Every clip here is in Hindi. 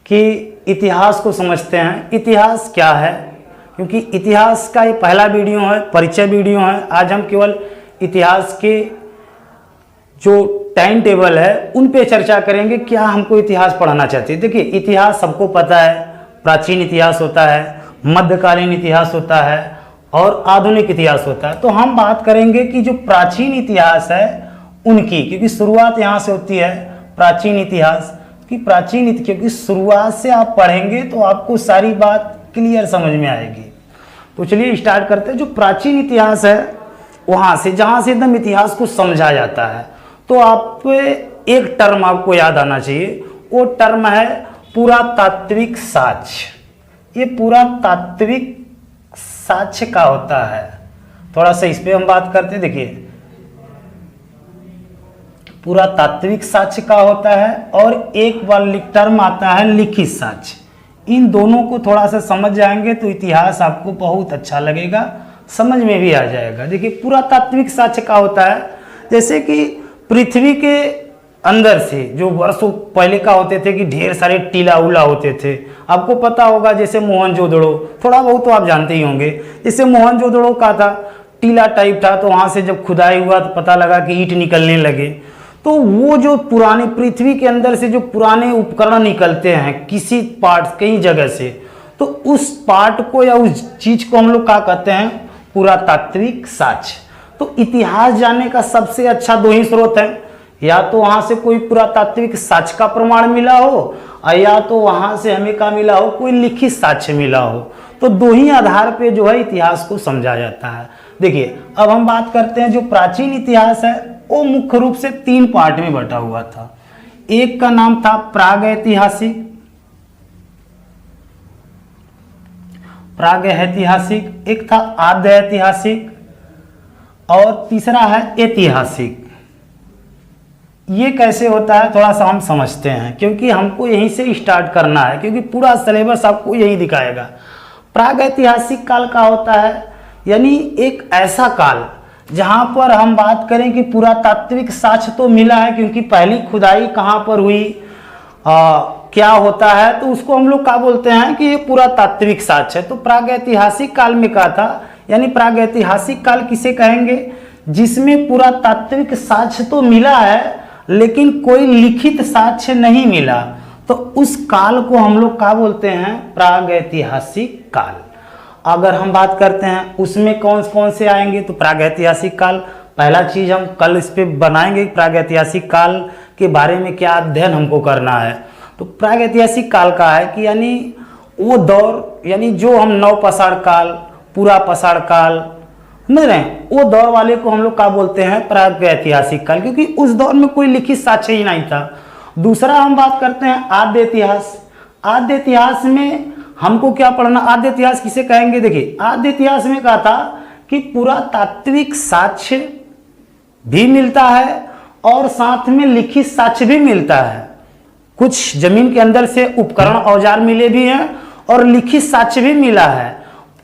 कि इतिहास को समझते हैं। इतिहास क्या है, क्योंकि इतिहास का ये पहला वीडियो है, परिचय वीडियो है। आज हम केवल इतिहास के जो टाइम टेबल है उन पे चर्चा करेंगे। क्या हमको इतिहास पढ़ाना चाहते हैं। देखिए, इतिहास सबको पता है, प्राचीन इतिहास होता है, मध्यकालीन इतिहास होता है और आधुनिक इतिहास होता है। तो हम बात करेंगे कि जो प्राचीन इतिहास है उनकी, क्योंकि शुरुआत यहाँ से होती है प्राचीन इतिहास की। क्योंकि शुरुआत से आप पढ़ेंगे तो आपको सारी बात क्लियर समझ में आएगी। तो चलिए स्टार्ट करते हैं। जो प्राचीन इतिहास है वहाँ से, जहाँ से एकदम इतिहास को समझा जाता है, तो आप एक टर्म आपको याद आना चाहिए। वो टर्म है पुरातात्विक साक्ष्य। ये पुरातात्विक साक्ष्य का होता है, थोड़ा सा इस पे हम बात करते हैं। देखिए, पुरातात्विक साक्ष्य का होता है और एक बार टर्म आता है लिखित साक्ष्य। इन दोनों को थोड़ा सा समझ जाएंगे तो इतिहास आपको बहुत अच्छा लगेगा, समझ में भी आ जाएगा। देखिए, पुरातात्विक साक्ष्य का होता है जैसे कि पृथ्वी के अंदर से जो वर्षों पहले का होते थे कि ढेर सारे टीला उला होते थे। आपको पता होगा जैसे मोहनजोदड़ो, थोड़ा बहुत तो आप जानते ही होंगे। जैसे मोहनजोदड़ो का था, टीला टाइप था, तो वहाँ से जब खुदाई हुआ तो पता लगा कि ईंट निकलने लगे। तो वो जो पुराने पृथ्वी के अंदर से जो पुराने उपकरण निकलते हैं किसी पार्ट, कई जगह से, तो उस पार्ट को या उस चीज को हम लोग क्या कहते हैं, पुरातात्विक साक्ष्य। तो इतिहास जानने का सबसे अच्छा दो ही स्रोत है, या तो वहां से कोई पुरातात्विक साक्ष्य का प्रमाण मिला हो और या तो वहां से हमें क्या मिला हो, कोई लिखित साक्ष्य मिला हो। तो दो ही आधार पे जो है इतिहास को समझा जाता है। देखिए, अब हम बात करते हैं जो प्राचीन इतिहास है वो मुख्य रूप से 3 पार्ट में बटा हुआ था। एक का नाम था प्रागैतिहासिक, एक था आद्य ऐतिहासिक और तीसरा है ऐतिहासिक। ये कैसे होता है थोड़ा सा हम समझते हैं, क्योंकि हमको यहीं से स्टार्ट करना है, क्योंकि पूरा सिलेबस आपको यही दिखाएगा। प्रागैतिहासिक काल का होता है यानी एक ऐसा काल जहां पर हम बात करें कि पुरातात्विक साक्ष्य तो मिला है, क्योंकि पहली खुदाई कहां पर हुई, क्या होता है, तो उसको हम लोग क्या बोलते हैं कि ये पुरातात्विक साक्ष्य है। तो प्रागैतिहासिक काल में क्या था, यानी प्रागैतिहासिक काल किसे कहेंगे, जिसमें पुरातात्विक साक्ष्य तो मिला है लेकिन कोई लिखित साक्ष्य नहीं मिला, तो उस काल को हम लोग क्या बोलते हैं, प्रागैतिहासिक काल। अगर हम बात करते हैं उसमें कौन कौन से आएंगे, तो प्रागैतिहासिक काल पहला चीज हम कल इस पे बनाएंगे, प्रागैतिहासिक काल के बारे में क्या अध्ययन हमको करना है। तो प्रागैतिहासिक काल का है कि यानी वो दौर, यानी जो हम नवपाषाण काल, पूरा पाषाण काल, समझ रहे हैं, वो दौर वाले को हम लोग क्या बोलते हैं, प्रागैतिहासिक काल, क्योंकि उस दौर में कोई लिखित साक्ष्य ही नहीं था। दूसरा हम बात करते हैं आद्य इतिहास। आद्य इतिहास में हमको क्या पढ़ना, आद्य इतिहास किसे कहेंगे। देखिए, आद्य इतिहास में कहा था कि पुरातात्विक साक्ष्य भी मिलता है और साथ में लिखित साक्ष्य भी मिलता है। कुछ जमीन के अंदर से उपकरण औजार मिले भी हैं और लिखित साक्ष्य भी मिला है।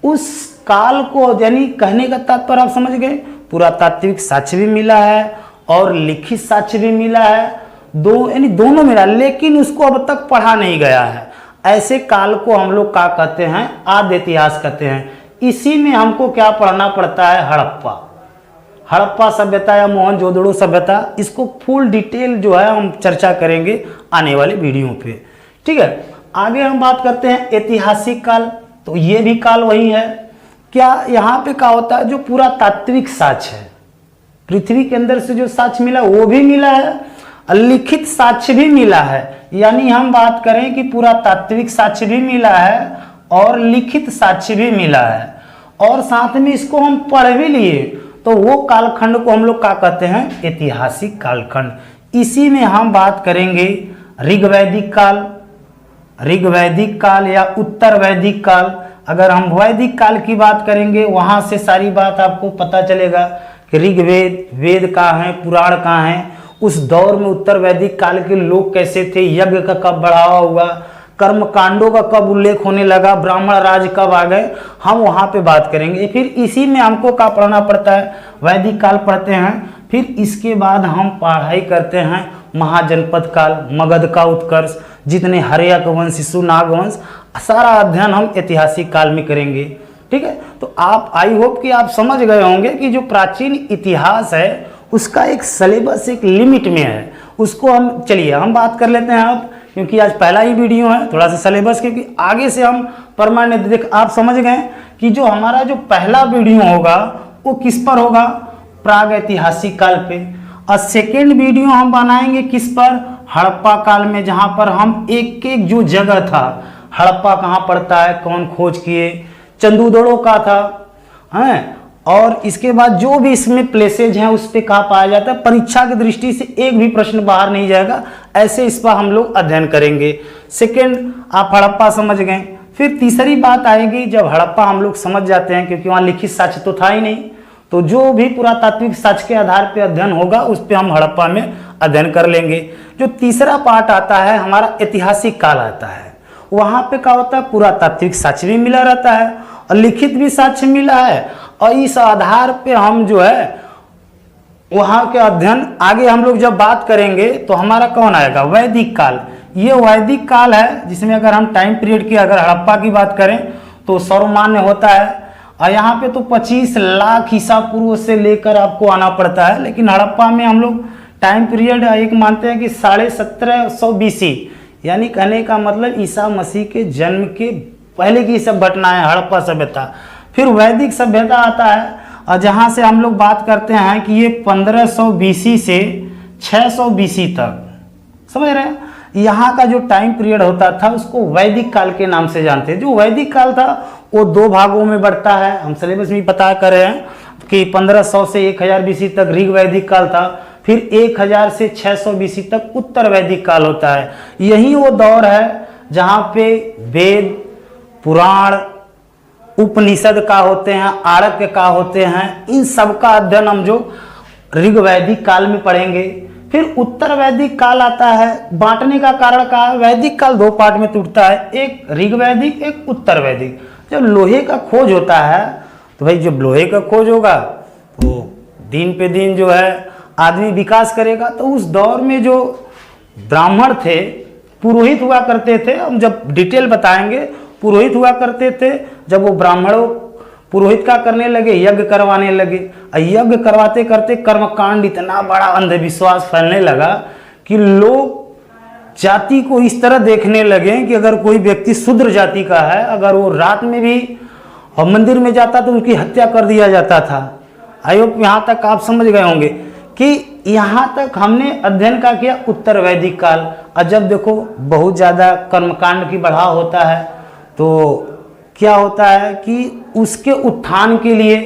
उस काल को, यानी कहने का तात्पर्य आप समझ गए, पुरातात्विक साक्ष्य भी मिला है और लिखित साक्ष्य भी मिला है, यानी दोनों मिला, लेकिन उसको अब तक पढ़ा नहीं गया है। ऐसे काल को हम लोग क्या कहते हैं, आद्य इतिहास कहते हैं। इसी में हमको क्या पढ़ना पड़ता है, हड़प्पा सभ्यता या मोहनजोदड़ो सभ्यता। इसको फुल डिटेल जो है हम चर्चा करेंगे आने वाले वीडियो पे, ठीक है। आगे हम बात करते हैं ऐतिहासिक काल। तो ये भी काल वही है। क्या यहाँ पे क्या होता है, जो पुरातात्विक साक्ष्य है, पृथ्वी के अंदर से जो साक्ष्य मिला वो भी मिला है, लिखित साक्ष्य भी मिला है। यानी हम बात करें कि पुरातात्विक साक्ष्य भी मिला है और लिखित साक्ष्य भी मिला है, और साथ में इसको हम पढ़ भी लिए, तो वो कालखंड को हम लोग क्या कहते हैं, ऐतिहासिक कालखंड। इसी में हम बात करेंगे ऋग्वैदिक काल या उत्तर वैदिक काल। अगर हम वैदिक काल की बात करेंगे, वहां से सारी बात आपको पता चलेगा कि ऋग्वेद, वेद कहाँ है, पुराण कहाँ है, उस दौर में उत्तर वैदिक काल के लोग कैसे थे, यज्ञ का कब बढ़ावा हुआ, कर्म कांडों का कब उल्लेख होने लगा, ब्राह्मण राज कब आ गए, हम वहाँ पे बात करेंगे। फिर इसी में हमको क्या पढ़ना पड़ता है, वैदिक काल पढ़ते हैं। फिर इसके बाद हम पढ़ाई करते हैं महाजनपद काल, मगध का उत्कर्ष, जितने हर्यक वंश, शिशु नाग वंश, सारा अध्ययन हम ऐतिहासिक काल में करेंगे। ठीक है, तो आप आई होप कि आप समझ गए होंगे कि जो प्राचीन इतिहास है उसका एक सिलेबस, एक लिमिट में है। उसको हम चलिए हम बात कर लेते हैं अब, क्योंकि आज पहला ही वीडियो है, थोड़ा सा सिलेबस, क्योंकि आगे से हम परमानेंट देख आप समझ गए कि जो हमारा जो पहला वीडियो होगा वो किस पर होगा, प्राग ऐतिहासिक काल पे, और सेकेंड वीडियो हम बनाएंगे किस पर, हड़प्पा काल में, जहां पर हम एक एक जो जगह था, हड़प्पा कहाँ पड़ता है, कौन खोज किए, चंदूदड़ो का था हैं, और इसके बाद जो भी इसमें प्लेसेज हैं उस पे कहाँ पाया जाता है, परीक्षा की दृष्टि से एक भी प्रश्न बाहर नहीं जाएगा, ऐसे इस पर हम लोग अध्ययन करेंगे। सेकेंड आप हड़प्पा समझ गए, फिर तीसरी बात आएगी जब हड़प्पा हम लोग समझ जाते हैं, क्योंकि वहाँ लिखित साक्ष्य तो था ही नहीं, तो जो भी पुरातात्विक साक्ष्य के आधार पे अध्ययन होगा उस पे हम हड़प्पा में अध्ययन कर लेंगे। जो तीसरा पार्ट आता है हमारा ऐतिहासिक काल आता है, वहाँ पे क्या होता है, पुरातात्विक साक्ष्य भी मिला रहता है और लिखित भी साक्ष्य मिला है, और इस आधार पे हम जो है वहाँ के अध्ययन आगे हम लोग जब बात करेंगे तो हमारा कौन आएगा, वैदिक काल। ये वैदिक काल है जिसमें अगर हम टाइम पीरियड की अगर हड़प्पा की बात करें तो सर्वमान्य होता है, और यहाँ पे तो 25 लाख ईसा पूर्व से लेकर आपको आना पड़ता है, लेकिन हड़प्पा में हम लोग टाइम पीरियड एक मानते हैं कि 1750 BC, यानी कहने का मतलब ईसा मसीह के जन्म के पहले की सब घटना है हड़प्पा सभ्यता। फिर वैदिक सभ्यता आता है, और जहाँ से हम लोग बात करते हैं कि ये 1500 BC से 600 BC तक, समझ रहे हैं, यहाँ का जो टाइम पीरियड होता था उसको वैदिक काल के नाम से जानते हैं। जो वैदिक काल था वो 2 भागों में बढ़ता है, हम सिलेबस में पता कर रहे हैं कि 1500 से 1000 BC तक ऋग वैदिक काल था, फिर 1000 से 600 BC तक उत्तर वैदिक काल होता है। यही वो दौर है जहाँ पे वेद, पुराण, उपनिषद का होते हैं, आरण्यक का होते हैं, इन सब का अध्ययन हम जो ऋग वैदिक काल में पढ़ेंगे। फिर उत्तर वैदिक काल आता है, बांटने का कारण क्या है, वैदिक काल 2 पार्ट में टूटता है, एक ऋग वैदिक, एक उत्तर वैदिक। जब लोहे का खोज होता है तो भाई जब लोहे का खोज होगा तो दिन पे दिन जो है आदमी विकास करेगा, तो उस दौर में जो ब्राह्मण थे, पुरोहित हुआ करते थे, हम जब डिटेल बताएंगे, पुरोहित हुआ करते थे, जब वो ब्राह्मणों पुरोहित का करने लगे, यज्ञ करवाने लगे, और यज्ञ करवाते करते कर्मकांड इतना बड़ा अंधविश्वास फैलने लगा कि लोग जाति को इस तरह देखने लगे कि अगर कोई व्यक्ति शूद्र जाति का है, अगर वो रात में भी मंदिर में जाता तो उनकी हत्या कर दिया जाता था। आई होप यहाँ तक आप समझ गए होंगे कि यहाँ तक हमने अध्ययन का किया उत्तर वैदिक काल। और जब देखो बहुत ज़्यादा कर्मकांड की बढ़ाव होता है तो क्या होता है कि उसके उत्थान के लिए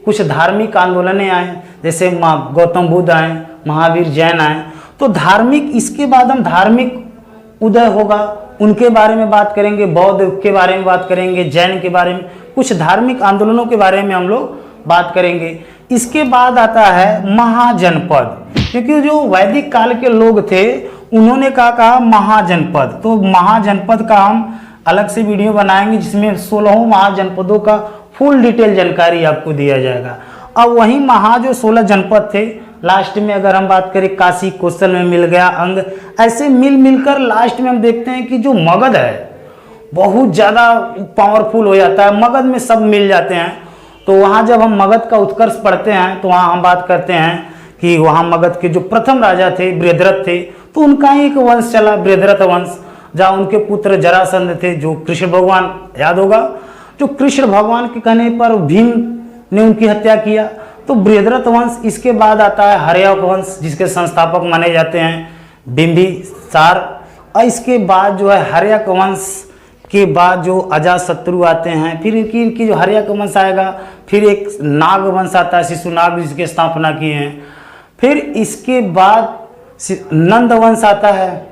कुछ धार्मिक आंदोलनें आए, जैसे गौतम बुद्ध आए, महावीर जैन आए, तो धार्मिक, इसके बाद हम धार्मिक उदय होगा, उनके बारे में बात करेंगे, बौद्ध के बारे में बात करेंगे, जैन के बारे में, कुछ धार्मिक आंदोलनों के बारे में हम लोग बात करेंगे। इसके बाद आता है महाजनपद, क्योंकि जो वैदिक काल के लोग थे उन्होंने कहा महाजनपद, तो महाजनपद का हम अलग से वीडियो बनाएंगे जिसमें 16 महाजनपदों का फुल डिटेल जानकारी आपको दिया जाएगा। अब वही जो 16 जनपद थे, लास्ट में अगर हम बात करें काशी कौशल में मिल गया अंग, ऐसे मिलकर लास्ट में हम देखते हैं कि जो मगध है बहुत ज़्यादा पावरफुल हो जाता है, मगध में सब मिल जाते हैं। तो वहाँ जब हम मगध का उत्कर्ष पढ़ते हैं तो वहाँ हम बात करते हैं कि वहाँ मगध के जो प्रथम राजा थे बृहद्रथ थे, तो उनका ही एक वंश चला बृहद्रथ वंश, जहाँ उनके पुत्र जरासंध थे, जो कृष्ण भगवान याद होगा, जो कृष्ण भगवान के कहने पर भीम ने उनकी हत्या किया, तो बृहद्रथ वंश। इसके बाद आता है हर्यक वंश जिसके संस्थापक माने जाते हैं बिंबिसार, और इसके बाद जो है हर्यक वंश के बाद जो अजातशत्रु आते हैं, फिर इनकी जो हर्यक वंश आएगा, फिर एक नाग वंश आता है, शिशु नाग जिसकी स्थापना की है, फिर इसके बाद नंद वंश आता है,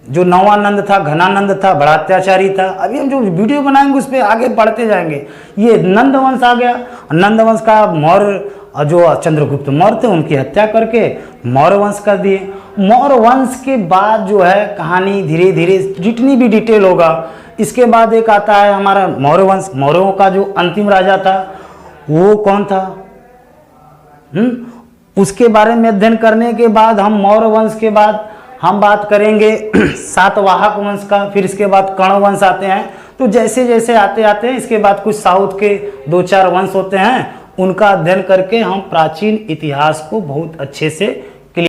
जो नवानंद था, घनानंद था, बड़ा अत्याचारी था। अभी हम जो वीडियो बनाएंगे उस पर आगे बढ़ते जाएंगे। ये नंद वंश आ गया, नंद वंश का मौर्य जो चंद्रगुप्त मौर्य थे उनकी हत्या करके मौर्य वंश कर दिए। मौर्य वंश के बाद जो है कहानी धीरे धीरे जितनी भी डिटेल होगा, इसके बाद एक आता है हमारा मौर्य वंश। मौर्यों का जो अंतिम राजा था वो कौन था? उसके बारे में अध्ययन करने के बाद हम मौर्य वंश के बाद हम बात करेंगे सातवाहक वंश का, फिर इसके बाद कर्ण वंश आते हैं। तो जैसे जैसे आते आते हैं इसके बाद कुछ साउथ के 2-4 वंश होते हैं, उनका अध्ययन करके हम प्राचीन इतिहास को बहुत अच्छे से